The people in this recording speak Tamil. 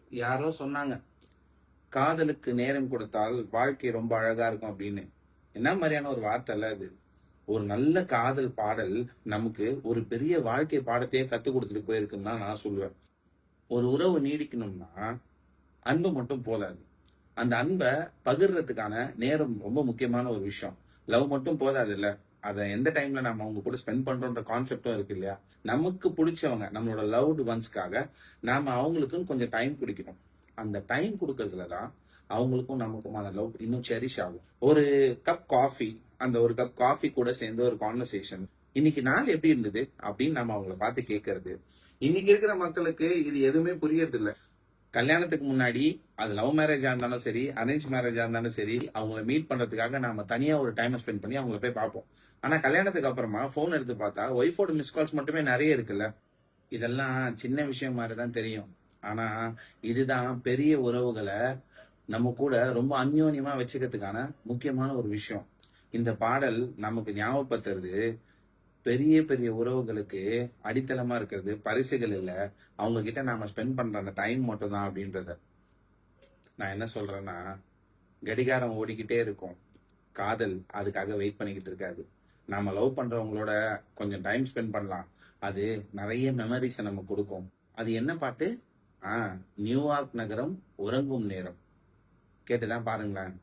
யாரோ சொன்னாங்க, காதலுக்கு நேரம் கொடுத்தால் வாழ்க்கை ரொம்ப அழகா இருக்கும் அப்படின்னு. என்ன மாதிரியான ஒரு வார்த்தை இல்ல அது? ஒரு நல்ல காதல் பாடல் நமக்கு ஒரு பெரிய வாழ்க்கை பாடத்தையே கத்துக் கொடுத்துட்டு போயிருக்குன்னு தான் நான் சொல்லுவேன். ஒரு உறவு நீடிக்கணும்னா அன்பு மட்டும் போதாது. அந்த அன்ப பகிர்றதுக்கான நேரம் ரொம்ப முக்கியமான ஒரு விஷயம். லவ் மட்டும் போதாது இல்ல. அத எந்த டைம்ல நம்ம அவங்க கூட ஸ்பெண்ட் பண்றோம்ன்ற கான்செப்டும் இருக்கு இல்லையா? நமக்கு புடிச்சவங்க, நம்மளோட லவ்டு ஒன்ஸ்க்காக நாம அவங்களுக்குன்னு கொஞ்சம் டைம் குடுக்கணும். அந்த டைம் குடுக்கறதுல தான் அவங்களுக்கும் நமக்குமான லவ் இன்னும் செரிஷ் ஆகும். ஒரு கப் காஃபி, அந்த ஒரு கப் காஃபி கூட சேர்ந்து ஒரு கான்வர்சேஷன். இன்னைக்கு நாள் எப்படி இருந்தது? அப்படின்னு நம்ம அவங்கள பார்த்து கேட்கறது. இன்னைக்கு இருக்கிற மக்களுக்கு இது எதுவுமே புரியறது இல்ல. கல்யாணத்துக்கு முன்னாடி அது லவ் மேரேஜா இருந்தாலும் சரி, அரேஞ்ச் மேரேஜா இருந்தாலும் சரி, அவங்கள மீட் பண்றதுக்காக நாம தனியா ஒரு டைம் ஸ்பெண்ட் பண்ணி அவங்கள போய் பார்ப்போம். ஆனா கல்யாணத்துக்கு அப்புறமா போன் எடுத்து பார்த்தா ஒய்ஃபோட மிஸ் கால்ஸ் மட்டுமே நிறைய இருக்குல்ல. இதெல்லாம் சின்ன விஷயம் மாதிரி தான் தெரியும். ஆனா இதுதான் பெரிய உறவுகளை நம்ம கூட ரொம்ப அந்யோன்யமா வச்சுக்கிறதுக்கான முக்கியமான ஒரு விஷயம். இந்த பாடல் நமக்கு ஞாபகப்படுத்துறது பெரிய பெரிய உறவுகளுக்கு அடித்தளமா இருக்கிறது பரிசுகள் இல்ல, அவங்க கிட்ட நாம ஸ்பெண்ட் பண்ற அந்த டைம் மட்டும் தான் அப்படின்றத. நான் என்ன சொல்றேன்னா, கடிகாரம் ஓடிக்கிட்டே இருக்கும், காதல் அதுக்காக வெயிட் பண்ணிக்கிட்டு இருக்காது. நாம லவ் பண்றவங்களோட கொஞ்சம் டைம் ஸ்பெண்ட் பண்ணலாம். அது நிறைய மெமரிஸை நம்ம கொடுக்கும். அது என்ன பாட்டு? ஆ, நியூயார்க் நகரம் உறங்கும் நேரம். கேட்டுதான் பாருங்களேன்.